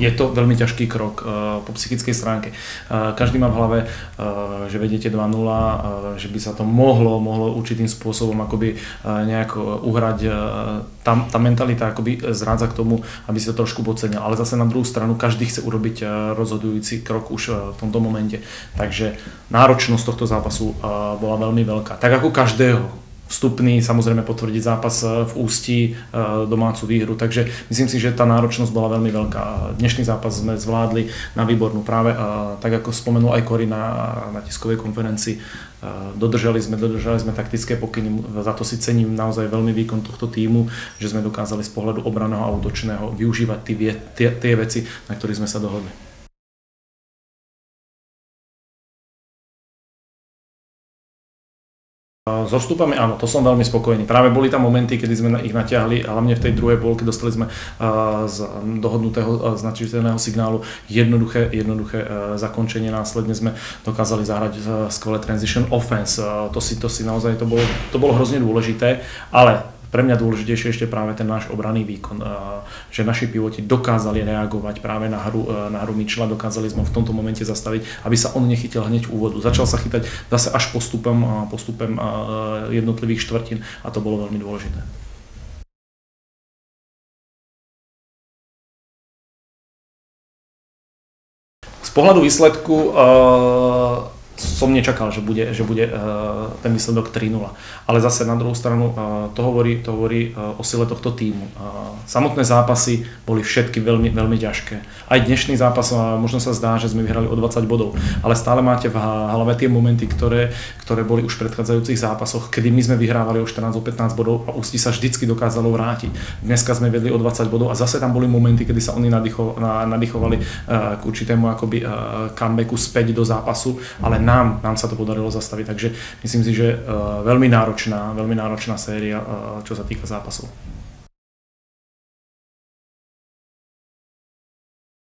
je to veľmi ťažký krok po psychickej stránke. Každý má v hlave, že vedete 2-0, že by sa to mohlo určitým spôsobom akoby nejak uhrať. Tá mentalita akoby zrádza k tomu, aby si to trošku podcenil. Ale zase na druhú stranu každý chce urobiť rozhodujúci krok už v tomto momente. Takže náročnosť tohto zápasu bola veľmi veľká. Tak ako každého. Vstupný, samozrejme potvrdiť zápas v Ústí, domácu výhru, takže myslím si, že tá náročnosť bola veľmi veľká. Dnešný zápas sme zvládli na výbornú práve, tak ako spomenul aj Cory na tiskovej konferencii, dodržali sme taktické pokyny, za to si cením naozaj veľmi výkon tohto tímu, že sme dokázali z pohľadu obranného a útočného využívať tie veci, na ktorých sme sa dohodli. So vstupami áno, to som veľmi spokojný. Práve boli tam momenty, kedy sme ich natiahli, hlavne v tej druhej polke dostali sme z dohodnutého značiteľného signálu jednoduché zakončenie. Následne sme dokázali zahrať skvelé transition offense. To si naozaj to bolo hrozne dôležité, ale pre mňa dôležitejšie ešte práve ten náš obranný výkon, že naši pivoti dokázali reagovať práve na hru Mitchella, dokázali sme v tomto momente zastaviť, aby sa on nechytil hneď úvodu. Začal sa chytať zase až postupom jednotlivých štvrtín a to bolo veľmi dôležité. Z pohľadu výsledku som nečakal, že bude ten výsledok 3-0. Ale zase na druhú stranu to hovorí o sile tohto tímu. Samotné zápasy boli všetky veľmi, veľmi ťažké. Aj dnešný zápas, možno sa zdá, že sme vyhrali o 20 bodov, ale stále máte v hlave tie momenty, ktoré boli už v predchádzajúcich zápasoch, kedy my sme vyhrávali o 14, o 15 bodov a Ústí sa vždycky dokázalo vrátiť. Dneska sme vedli o 20 bodov a zase tam boli momenty, kedy sa oni nadýchovali k určitému akoby comebacku späť do zápasu, ale nám sa to podarilo zastaviť, takže myslím si, že veľmi náročná séria, čo sa týka zápasov.